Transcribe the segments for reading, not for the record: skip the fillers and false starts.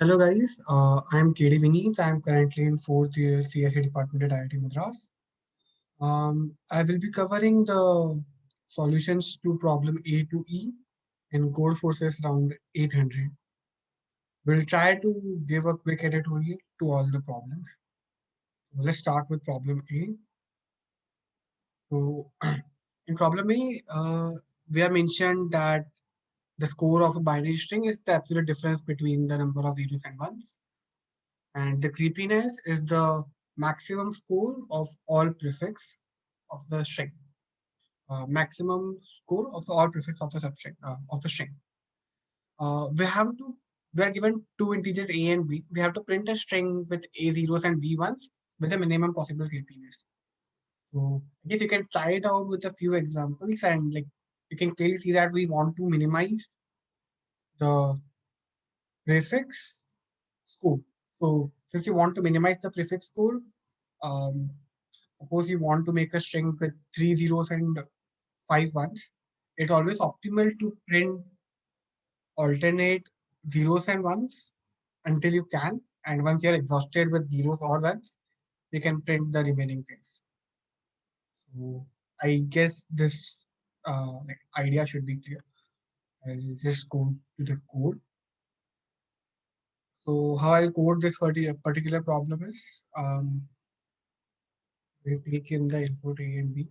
Hello guys, I'm KDVinit. I'm currently in fourth year CSA department at IIT Madras. I will be covering the solutions to problem A to E in Codeforces Round 800. We'll try to give a quick editorial to all the problems. So let's start with problem A. So in problem A, we have mentioned that the score of a binary string is the absolute difference between the number of zeros and ones. And the creepiness is the maximum score of all prefix of the string. Maximum score of the all prefix of the substring of the string. We have to we are given two integers a and b. We have to print a string with a zeros and b ones with the minimum possible creepiness. So I guess you can try it out with a few examples, and like you can clearly see that we want to minimize the prefix score. So since you want to minimize the prefix score, um, suppose you want to make a string with three zeros and five ones, it's always optimal to print alternate zeros and ones until you can. And once you're exhausted with zeros or ones, you can print the remaining things. So I guess this idea should be clear. I'll just go to the code. So how I'll code this particular problem is we'll take in the input A and B.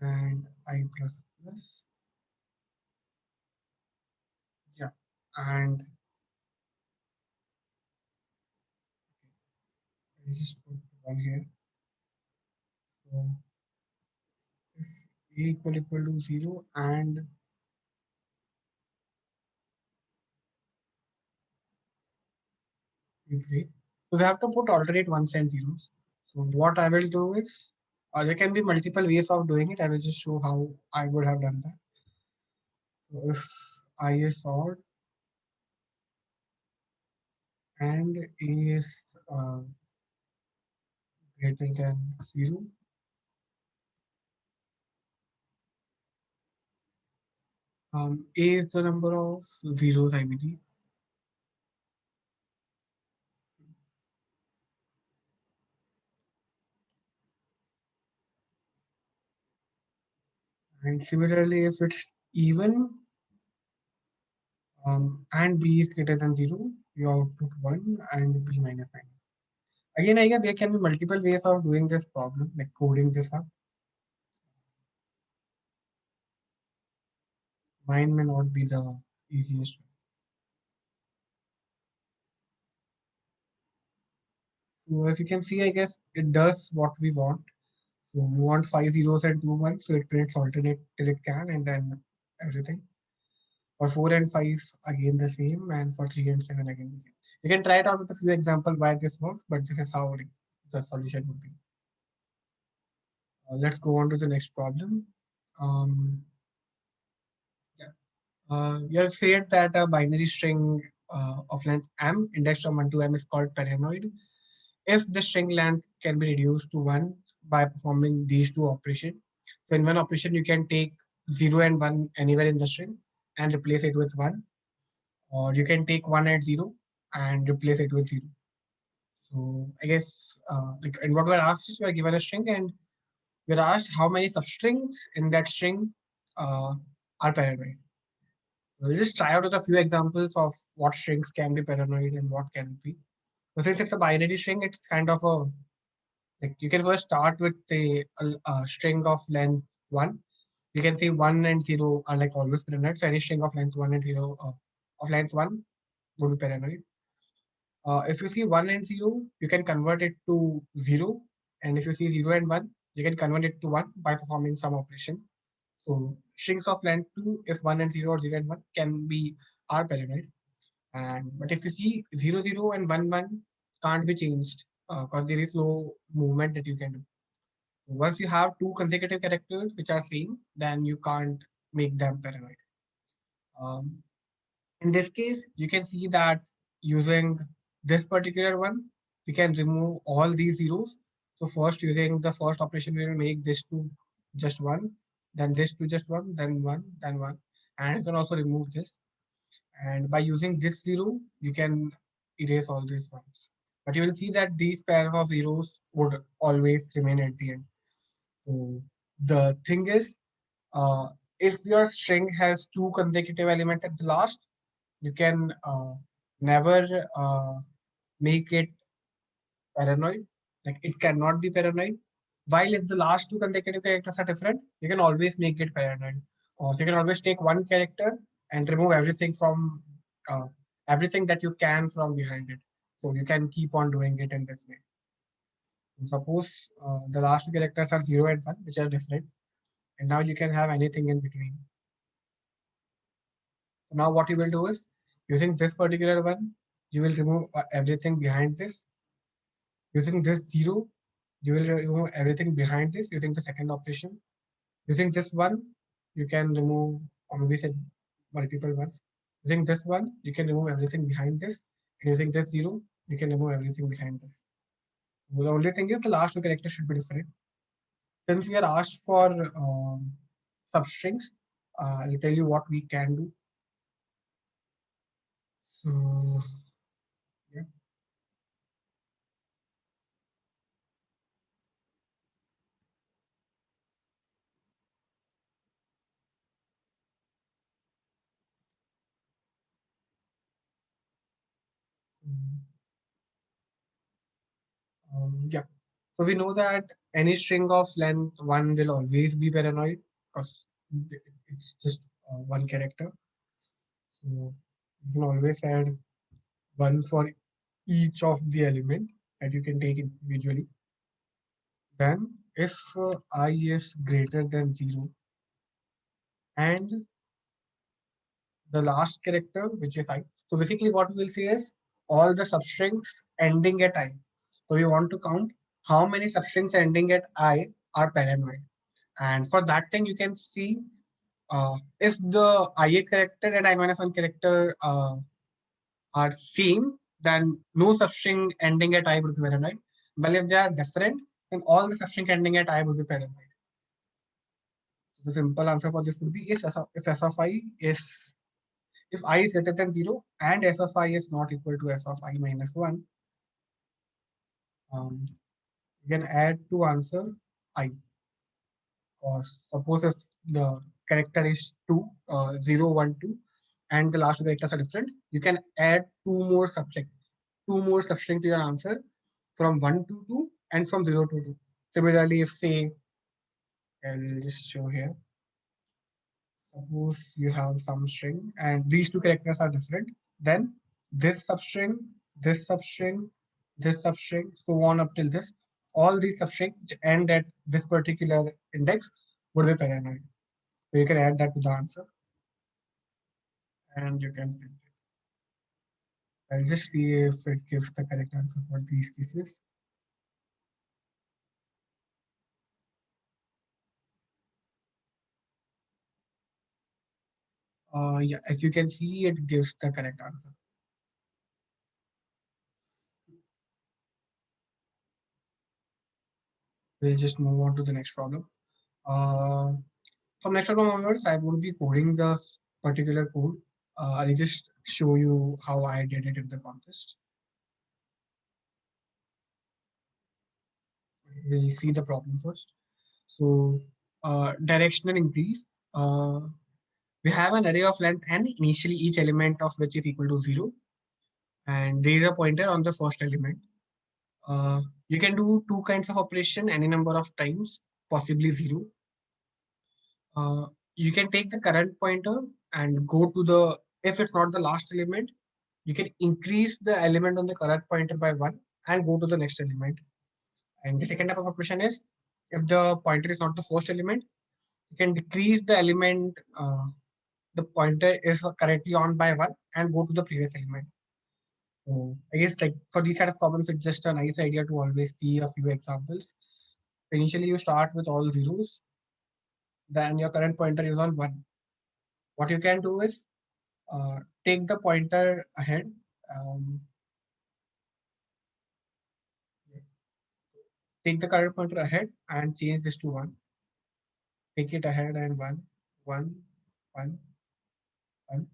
And I plus plus. Yeah. And I just put one here. So if a equal to 0 and we break. So we have to put alternate ones and zeros. So what I will do is, there can be multiple ways of doing it. I will just show how I would have done that. So if I is odd and a is greater than 0, a is the number of zeros, I believe. And similarly, if it's even and b is greater than 0, you output 1 and b minus minus. Again, I guess there can be multiple ways of doing this problem, like coding this up. Mine may not be the easiest. So as you can see, I guess it does what we want. So we want five zeros and two ones, so it prints alternate till it can, and then everything. For 4 and 5, again the same, and for 3 and 7, again the same. You can try it out with a few examples why this works, but this is how like, the solution would be. Let's go on to the next problem. Um, yeah. You have said that a binary string of length m, indexed from 1 to m, is called paranoid if the string length can be reduced to 1 by performing these two operations. So in one operation, you can take 0 and 1 anywhere in the string and replace it with 1, or you can take 1 and 0 and replace it with 0. So I guess like, and what we're asked is we're given a string and we're asked how many substrings in that string uh, are paranoid. We'll just try out with a few examples of what strings can be paranoid and what can be. So since it's a binary string, it's kind of a like you can first start with a string of length 1. You can say 1 and 0 are like always paranoid. So any string of length 1 and 0 of length 1 would be paranoid. If you see 1 and 0, you can convert it to 0. And if you see 0 and 1, you can convert it to 1 by performing some operation. So strings of length 2, if 1 and 0 or 0 and 1 can be are paranoid. And but if you see 0, 0 and 1, 1 can't be changed. because there is no movement that you can do. Once you have two consecutive characters which are same, then you can't make them paranoid. Um, in this case, you can see that using this particular one, we can remove all these zeros. So first, using the first operation, we will make this to just one, then this to just one, then one, and you can also remove this. And by using this zero, you can erase all these ones. But you will see that these pairs of zeros would always remain at the end. So the thing is, uh, if your string has two consecutive elements at the last, you can never make it paranoid. Like it cannot be paranoid. While if the last two consecutive characters are different, you can always make it paranoid. Or you can always take one character and remove everything from everything that you can from behind it. So you can keep on doing it in this way. So suppose the last two characters are 0 and 1, which are different, and now you can have anything in between. So now what you will do is, using this particular one, you will remove everything behind this. Using this 0, you will remove everything behind this using the second operation. Using this one, you can remove, or maybe say multiple ones. Using this one, you can remove everything behind this. And using this 0, you can remove everything behind this. So the only thing is the last two characters should be different. Since we are asked for substrings, I'll tell you what we can do. So, yeah. Yeah. So we know that any string of length 1 will always be paranoid because it's just one character. So you can always add 1 for each of the element that you can take individually. Then if I is greater than 0 and the last character, which is I. So basically what we will see is all the substrings ending at I. So we want to count how many substrings ending at I are paranoid. And for that thing, you can see if the ith character and I minus 1 character are same, then no substring ending at I would be paranoid. But if they are different, then all the substring ending at I would be paranoid. The simple answer for this would be is if S of I is if I is greater than 0 and S of I is not equal to S of I minus 1, um, you can add to answer I. Or suppose if the character is 2, 0, 1, 2, and the last two characters are different, you can add two more substring to your answer from 1 to 2 and from 0 to 2. Similarly, if say, I'll just show here, suppose you have some string and these two characters are different, then this substring, this substring, this substring, so on up till this, all these substrings which end at this particular index would be paranoid. So you can add that to the answer and you can print it. I'll just see if it gives the correct answer for these cases. Yeah, as you can see, it gives the correct answer. We'll just move on to the next problem. From next problem onwards, I will be coding the particular code. I'll just show you how I did it in the contest. We'll see the problem first. So, directional increase. We have an array of length n, initially each element of which is equal to 0. And there is a pointer on the first element. You can do two kinds of operation any number of times, possibly 0. You can take the current pointer and go to the, if it's not the last element, you can increase the element on the current pointer by 1 and go to the next element. And the second type of operation is, if the pointer is not the first element, you can decrease the element the pointer is currently on by 1 and go to the previous element. So I guess like for these kind of problems, it's just a nice idea to always see a few examples. Initially, you start with all zeros, then your current pointer is on 1. What you can do is take the pointer ahead. Um, Take the current pointer ahead and change this to 1. Take it ahead and 1, 1, 1, 1.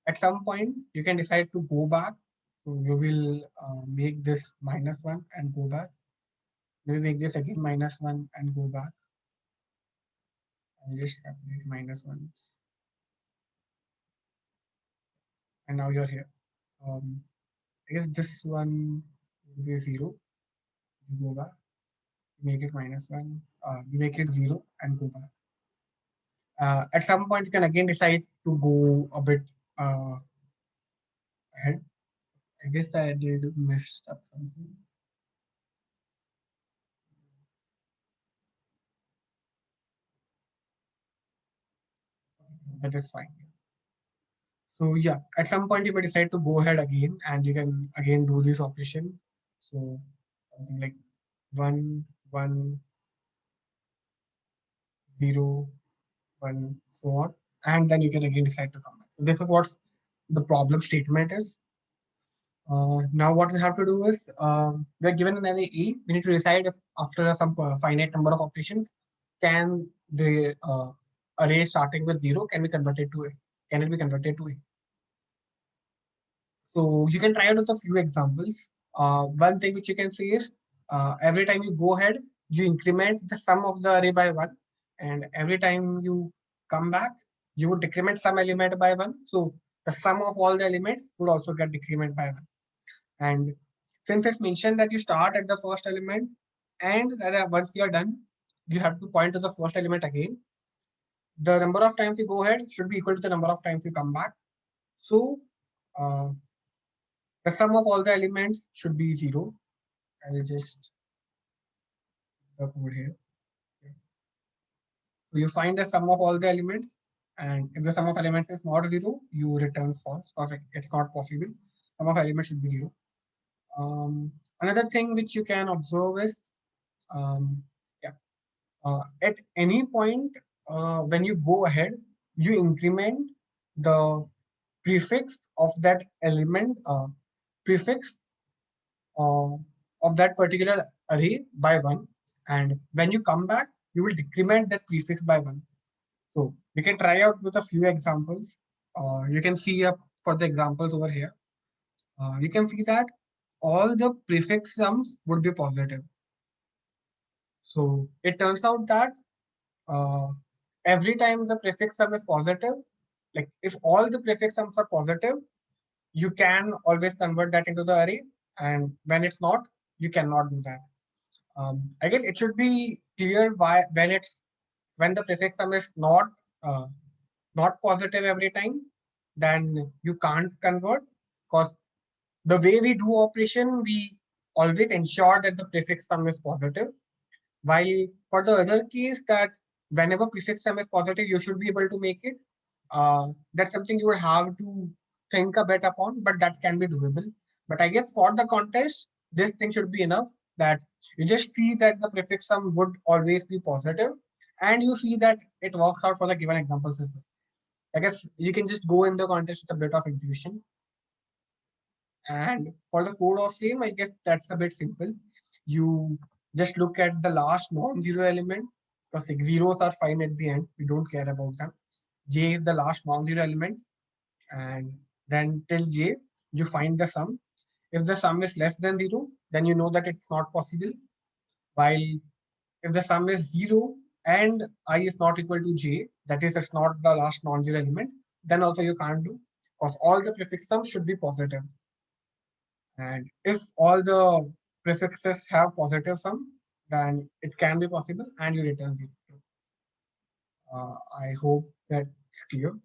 At some point, you can decide to go back. So you will make this -1 and go back. Maybe make this again -1 and go back. I'll just separate -1s. And now you're here. I guess this one will be 0. You go back, you make it -1, you make it 0 and go back. At some point, you can again decide to go a bit ahead. I guess I did mess up something. That is fine. So yeah, at some point you may decide to go ahead again, and you can again do this operation. So something like 1, 1, 0, 1, so on, and then you can again decide to come back. So this is what the problem statement is. Now what we have to do is we are given an array A. We need to decide if after some finite number of operations, can the array starting with 0 can be converted to A? Can it be converted to A? So you can try out with a few examples. One thing which you can see is every time you go ahead, you increment the sum of the array by 1, and every time you come back, you would decrement some element by 1. So the sum of all the elements would also get decrement by 1. And since it's mentioned that you start at the first element, and that once you are done, you have to point to the first element again. The number of times you go ahead should be equal to the number of times you come back. So uh, the sum of all the elements should be 0. I'll just the code here. So you find the sum of all the elements, and if the sum of elements is not 0, you return false because it's not possible. Sum of elements should be 0. Another thing which you can observe is um, yeah, at any point when you go ahead, you increment the prefix of that element, prefix uh, of that particular array by 1. And when you come back, you will decrement that prefix by 1. So we can try out with a few examples. You can see for the examples over here. You can see that all the prefix sums would be positive. So it turns out that uh, every time the prefix sum is positive, like if all the prefix sums are positive, you can always convert that into the array. And when it's not, you cannot do that. I guess it should be clear why when the prefix sum is uh, not positive every time, then you can't convert, because the way we do operation, we always ensure that the prefix sum is positive. While for the other case that whenever prefix sum is positive, you should be able to make it. That's something you would have to think a bit upon, but that can be doable. But I guess for the contest, this thing should be enough that you just see that the prefix sum would always be positive, and you see that it works out for the given examples as well. I guess you can just go in the contest with a bit of intuition. And for the code of same, I guess that's a bit simple. You just look at the last non-zero element, because like zeros are fine at the end. We don't care about them. J is the last non-zero element, and then till j, you find the sum. If the sum is less than 0, then you know that it's not possible. While if the sum is 0 and I is not equal to j, that is, it's not the last non-zero element, then also you can't do, because all the prefix sums should be positive. And if all the prefixes have positive sum, then it can be possible and you return 0. I hope that's clear.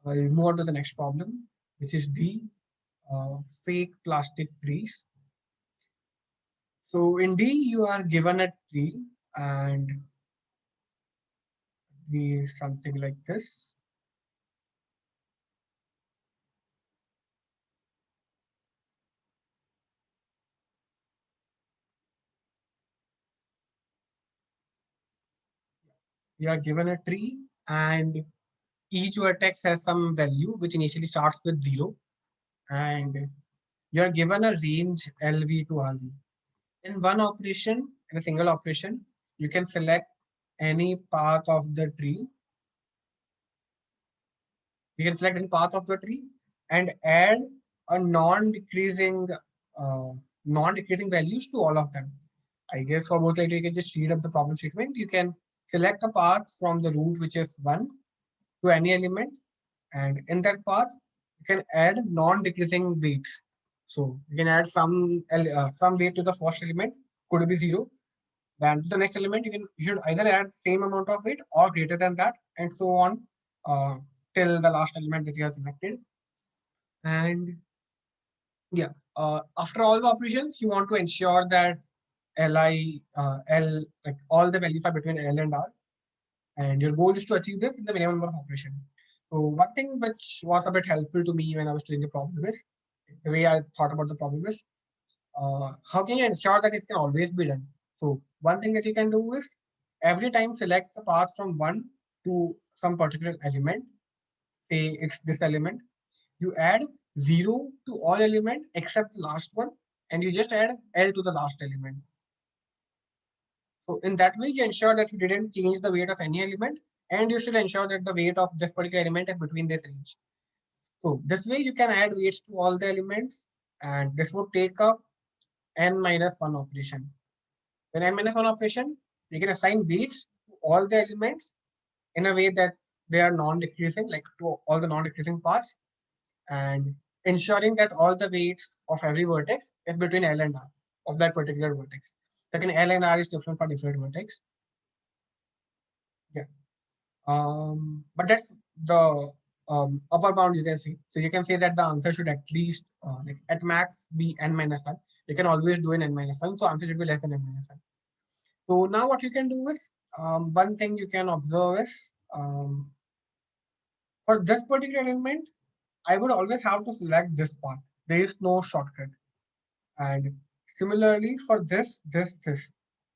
I'll move on to the next problem, which is D, fake plastic trees. So in D, you are given a tree and be something like this. you are given a tree and each vertex has some value which initially starts with 0, and you are given a range LV to RV. In one operation, in a single operation, you can select any path of the tree. You can select any path of the tree and add a uh, non-decreasing values to all of them. I guess for both, like you can just read up the problem statement. You can select a path from the root which is 1 to any element, and in that path you can add non-decreasing weights. So you can add some weight to the first element, could be 0. Then to the next element, you should either add same amount of weight or greater than that, and so on uh, till the last element that you have selected. And yeah, after all the operations, you want to ensure that L, like all the values are between L and R, and your goal is to achieve this in the minimum number of operations. So one thing which was a bit helpful to me when I was doing the problem is, the way I thought about the problem is, how can you ensure that it can always be done? So one thing that you can do is every time select the path from 1 to some particular element, say it's this element, you add 0 to all element except the last one, and you just add L to the last element. So in that way, you ensure that you didn't change the weight of any element, and you should ensure that the weight of this particular element is between this range. So this way you can add weights to all the elements, and this would take up n minus 1 operation. In n minus 1 operation, you can assign weights to all the elements in a way that they are non-decreasing, like to all the non-decreasing parts, and ensuring that all the weights of every vertex is between L and R of that particular vertex. Second, L and R is different for different vertex. Yeah. But that's the upper bound you can see. So you can say that the answer should at least like at max be n minus 1. You can always do in n minus 1. So answer should be less than n minus 1. So now what you can do is, one thing you can observe is, for this particular element, I would always have to select this path. There is no shortcut. And similarly for this.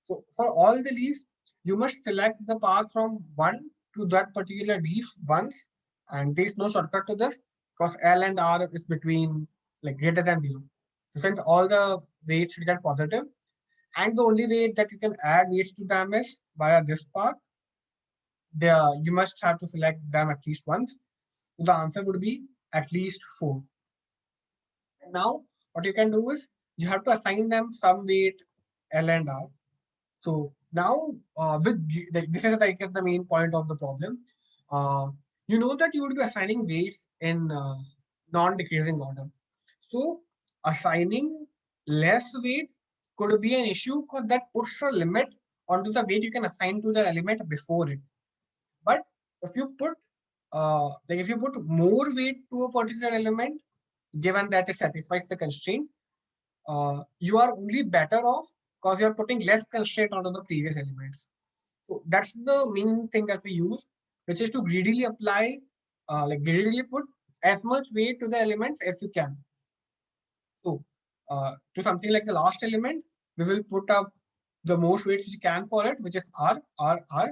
So for all the leaves, you must select the path from 1 to that particular leaf once, and there is no shortcut to this because L and R is between like greater than 0. So since all the weights should get positive, and the only way that you can add weights to them is via this path, you must have to select them at least once. So the answer would be at least 4. And now what you can do is you have to assign them some weight L and R. So now this is like the main point of the problem. You know that you would be assigning weights in non-decreasing order. So assigning less weight could be an issue because that puts a limit onto the weight you can assign to the element before it. But if you put if you put more weight to a particular element, given that it satisfies the constraint, you are only better off because you're putting less constraint onto the previous elements. So that's the main thing that we use, which is to greedily apply, greedily put as much weight to the elements as you can. So to something like the last element, we will put up the most weights which you can for it, which is R, R, R.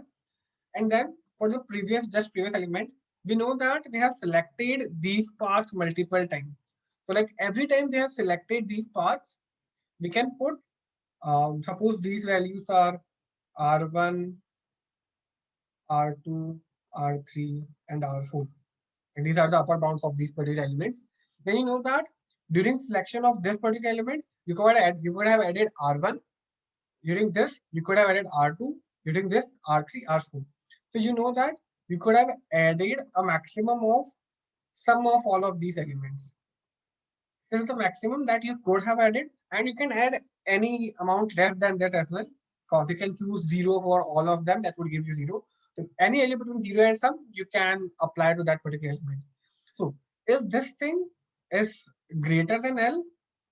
And then for the previous element, we know that they have selected these parts multiple times. So like every time they have selected these parts, we can put, suppose these values are R1, R2, R3, and R4. And these are the upper bounds of these particular elements. Then you know that during selection of this particular element, you could have added R1. During this, you could have added R2. During this, R3, R4. So you know that you could have added a maximum of sum of all of these elements. This is the maximum that you could have added, and you can add any amount less than that as well. Because you can choose 0 for all of them, that would give you 0. So any element between 0 and some, you can apply to that particular element. So if this thing is greater than L,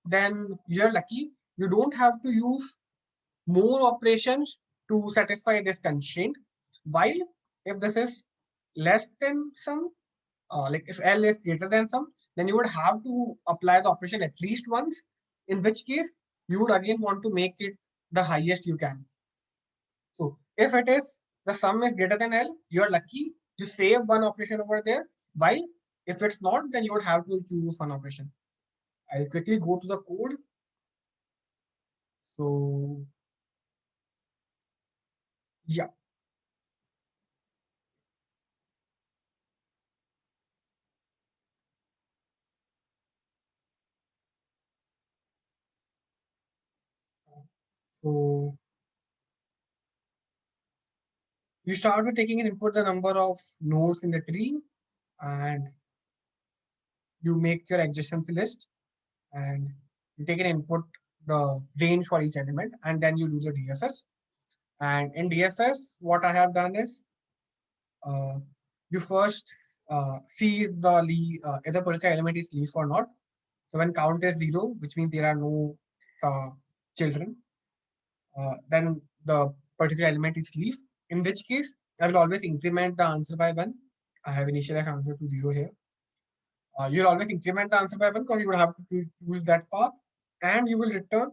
then you're lucky. You don't have to use more operations to satisfy this constraint. While if this is less than some, like if L is greater than some, then you would have to apply the operation at least once, in which case you would again want to make it the highest you can. So if it is the sum is greater than L, you're lucky. You save one operation over there. While if it's not, then you would have to choose one operation. I'll quickly go to the code. So yeah. So you start with taking an input the number of nodes in the tree, and you make your adjacent list, and you take an input the range for each element, and then you do the DSS. And in DSS, what I have done is uh, you first see if the particular element is leaf or not. So when count is 0, which means there are no children, then the particular element is leaf. In which case, I will always increment the answer by 1. I have initialized answer to 0 here. You'll always increment the answer by 1 because you will have to choose that path, and you will return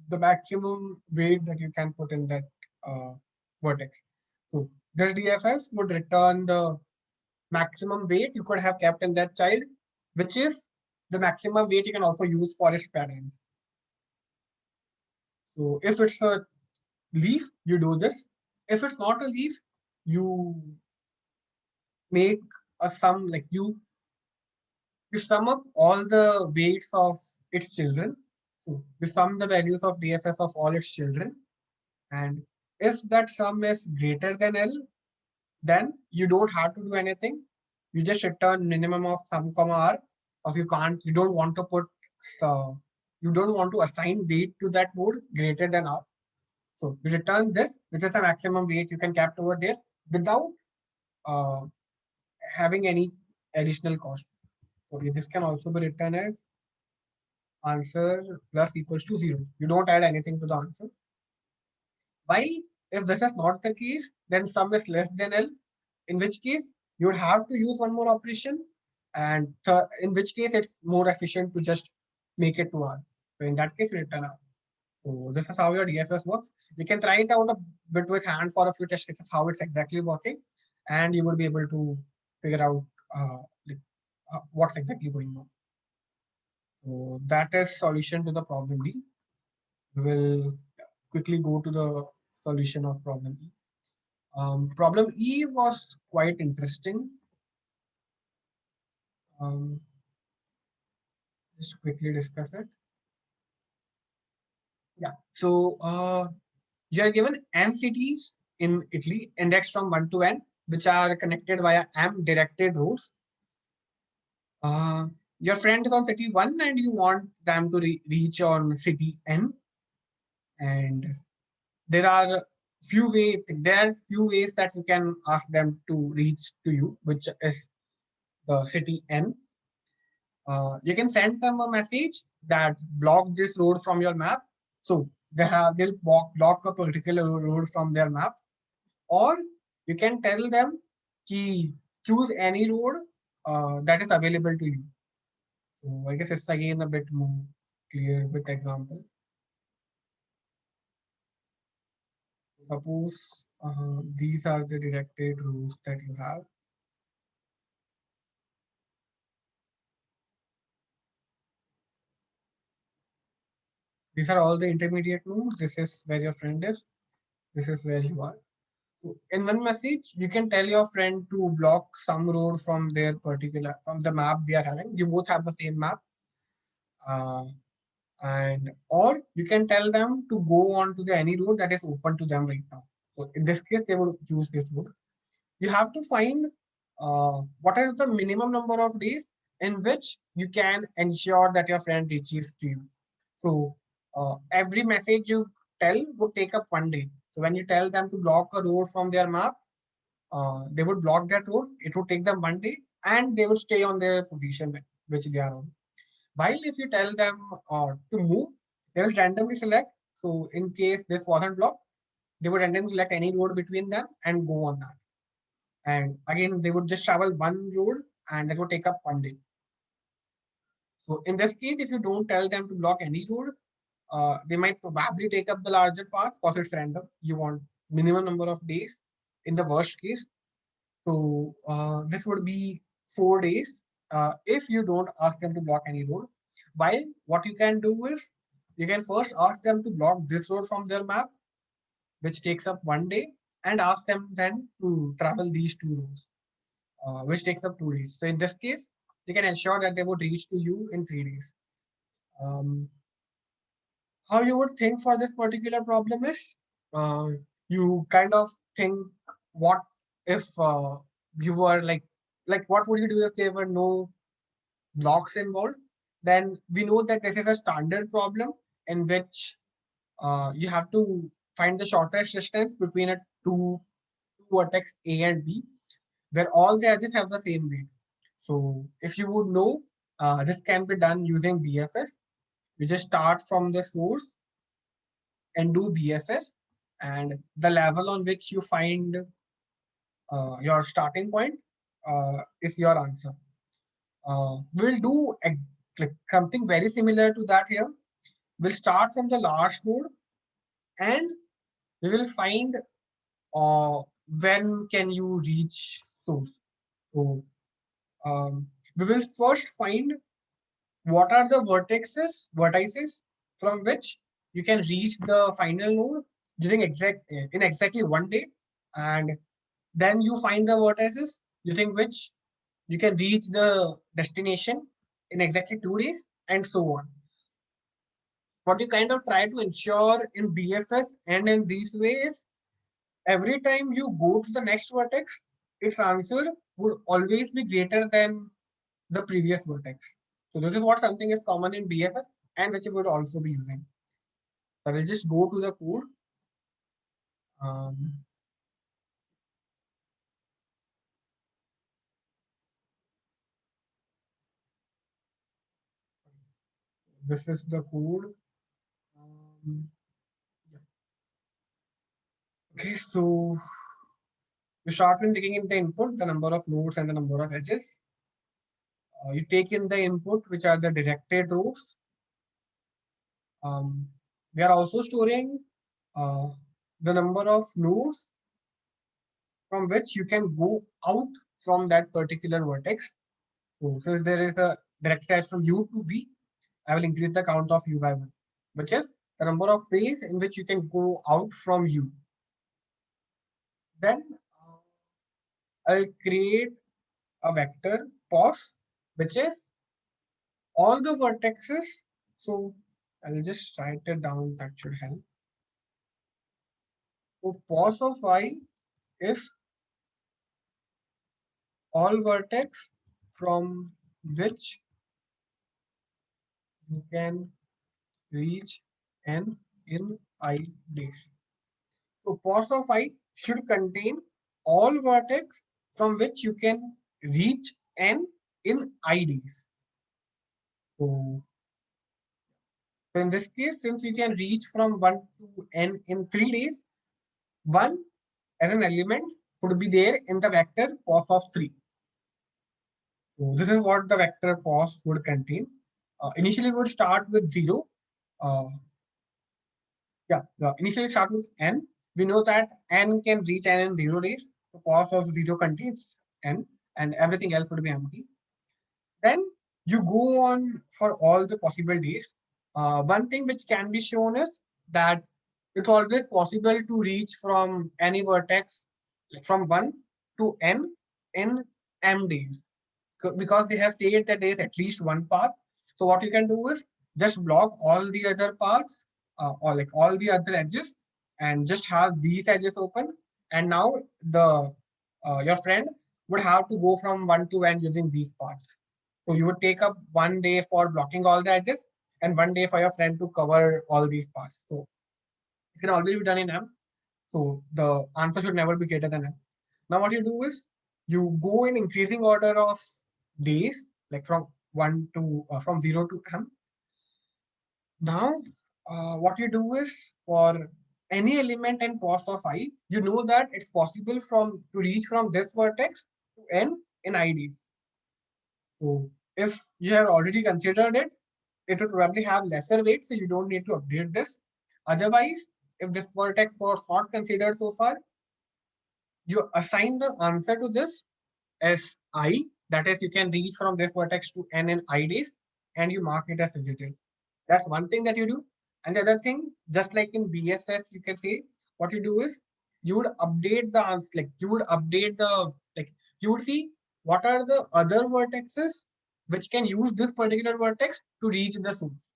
the maximum weight that you can put in that uh, vertex. So this DFS would return the maximum weight you could have kept in that child, which is the maximum weight you can also use for its parent. So if it's a leaf, you do this. If it's not a leaf, you make a sum, like you sum up all the weights of its children. So you sum the values of DFS of all its children. And if that sum is greater than L, then you don't have to do anything. You just return minimum of sum comma R. Or you don't want to put, you don't want to assign weight to that node greater than R. So you return this, which is the maximum weight you can kept over there without uh, having any additional cost. So this can also be written as answer plus equals to 0. You don't add anything to the answer. While if this is not the case, then sum is less than L, in which case you would have to use one more operation, and in which case it's more efficient to just make it to R. So in that case, you return R. So this is how your DSS works. You can try it out a bit with hand for a few test cases, how it's exactly working, and you will be able to figure out like, what's exactly going on. So that is solution to the problem D. We will quickly go to the solution of problem E. Problem E was quite interesting. Um, just quickly discuss it. Yeah. So you are given n cities in Italy, indexed from 1 to n, which are connected via m directed routes. Uh, your friend is on city 1 and you want them to reach on city n. And there are few ways that you can ask them to reach to you, which is the city n. You can send them a message that block this road from your map. So they'll block a particular road from their map, or you can tell them ki choose any road that is available to you. So I guess it's again a bit more clear with example. Suppose these are the directed routes that you have. These are all the intermediate nodes. This is where your friend is. This is where you are. So in one message, you can tell your friend to block some road from from the map they are having. You both have the same map. Uh, and or you can tell them to go on to the any road that is open to them right now. So in this case, they will choose this road. You have to find what is the minimum number of days in which you can ensure that your friend reaches to you. So every message you tell would take up 1 day. So when you tell them to block a road from their map, they would block that road. It would take them 1 day, and they would stay on their position which they are on. While if you tell them to move, they will randomly select. So in case this wasn't blocked, they would randomly select any road between them and go on that. And again, they would just travel one road, and that would take up 1 day. So in this case, if you don't tell them to block any road, they might probably take up the larger path because it's random. You want minimum number of days in the worst case. So this would be 4 days if you don't ask them to block any road. While what you can do is you can first ask them to block this road from their map, which takes up 1 day, and ask them then to travel these two roads, which takes up 2 days. So in this case, you can ensure that they would reach to you in 3 days. Um, how you would think for this particular problem is uh, you kind of think, what if you were like what would you do if there were no blocks involved? Then we know that this is a standard problem in which you have to find the shortest distance between a two vertex A and B, where all the edges have the same weight. So if you would know, this can be done using BFS. You just start from the source and do BFS, and the level on which you find your starting point is your answer. We'll do like something very similar to that here. We'll start from the last node and we will find uh, when can you reach source. So we will first find what are the vertices from which you can reach the final node during in exactly 1 day, and then you find the vertices using which you can reach the destination in exactly 2 days, and so on. What you kind of try to ensure in BFS and in these ways, every time you go to the next vertex, its answer would always be greater than the previous vertex. So this is what something is common in BFS and which you would also be using. So I will just go to the code. Um, this is the code. Um, yeah. Okay, so you start with taking in the input, the number of nodes and the number of edges. You take in the input, which are the directed rows. Um, we are also storing uh, the number of nodes from which you can go out from that particular vertex. So since there is a direct edge from U to V, I will increase the count of U by 1, which is the number of ways in which you can go out from U. Then I'll create a vector pos, which is all the vertexes. So I'll just write it down, that should help. So pos of I is all vertex from which you can reach n in I days. So pos of I should contain all vertex from which you can reach n in I days. So, so in this case, since you can reach from 1 to n in 3 days, 1 as an element would be there in the vector pos of 3. So this is what the vector pos would contain. Initially, we would start with 0. Uh, initially start with n. We know that n can reach n in 0 days. So pos of 0 contains n, and everything else would be empty. Then you go on for all the possible days. One thing which can be shown is that it's always possible to reach from any vertex, like from 1 to n in m days, because they have stated that there is at least one path. So what you can do is just block all the other paths, or like all the other edges, and just have these edges open. And now the your friend would have to go from 1 to n using these paths. So you would take up 1 day for blocking all the edges and 1 day for your friend to cover all these paths. So it can always be done in M. So the answer should never be greater than M. Now what you do is you go in increasing order of days, like from 1 to from 0 to M. Now what you do is for any element in pos of I, you know that it's possible from to reach from this vertex to N in IDs. So if you have already considered it, it would probably have lesser weight, so you don't need to update this. Otherwise, if this vertex was not considered so far, you assign the answer to this as I, that is, you can reach from this vertex to n in I days, and you mark it as visited. That's one thing that you do. And the other thing, just like in BSS, you can say what you do is you would update the answer, like you would update the, like you would see what are the other vertexes which can use this particular vertex to reach the source.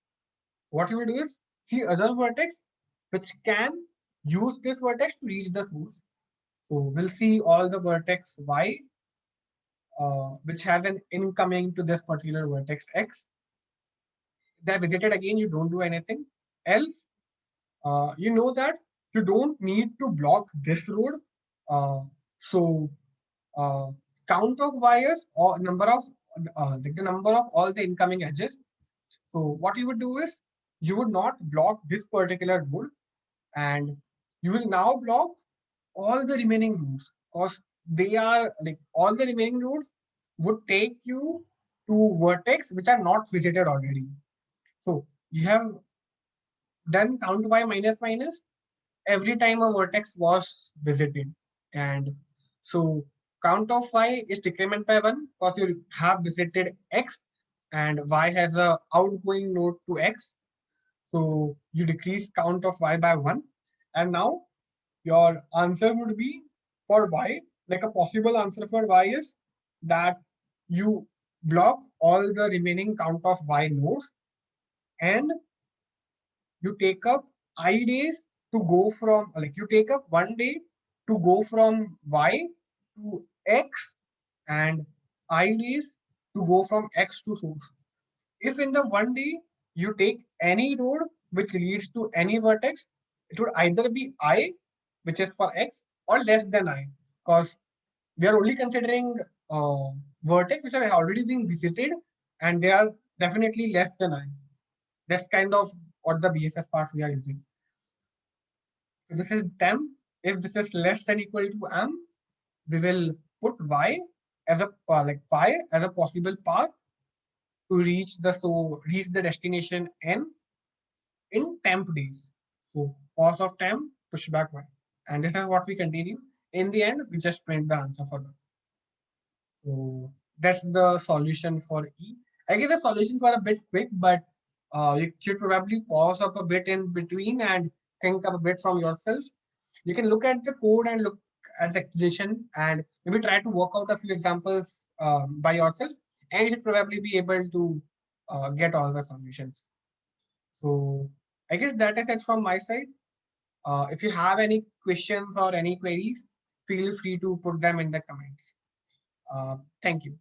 What you will do is see other vertex which can use this vertex to reach the source. So we'll see all the vertex Y which have an incoming to this particular vertex X. They're visited again, you don't do anything else. You know that you don't need to block this road. Uh, so uh, count of wires or number of like the number of all the incoming edges. So what you would do is you would not block this particular road, and you will now block all the remaining routes, because they are like all the remaining routes would take you to vertex which are not visited already. So you have done count y minus minus every time a vertex was visited. And so count of y is decrement by 1 because you have visited x and y has a outgoing node to x. So you decrease count of y by 1. And now your answer would be for y, like a possible answer for y is that you block all the remaining count of y nodes, and you take up I days to go from, like you take up 1 day to go from y to x, and I days to go from x to source. If in the 1 day you take any road which leads to any vertex, it would either be I, which is for x, or less than I, because we are only considering vertex which are already being visited, and they are definitely less than I. That's kind of what the BFS part we are using. So this is temp. If this is less than equal to m, we will put y as a like y as a possible path to reach the destination n in temp days. So pause of temp, push back y, and this is what we continue. In the end, we just print the answer for them. So that's the solution for E. I guess the solutions were a bit quick, but you should probably pause up a bit in between and think up a bit from yourself. You can look at the code and look at the explanation and maybe try to work out a few examples by yourself, and you should probably be able to get all the solutions. So I guess that is it from my side. If you have any questions or any queries, feel free to put them in the comments. Thank you.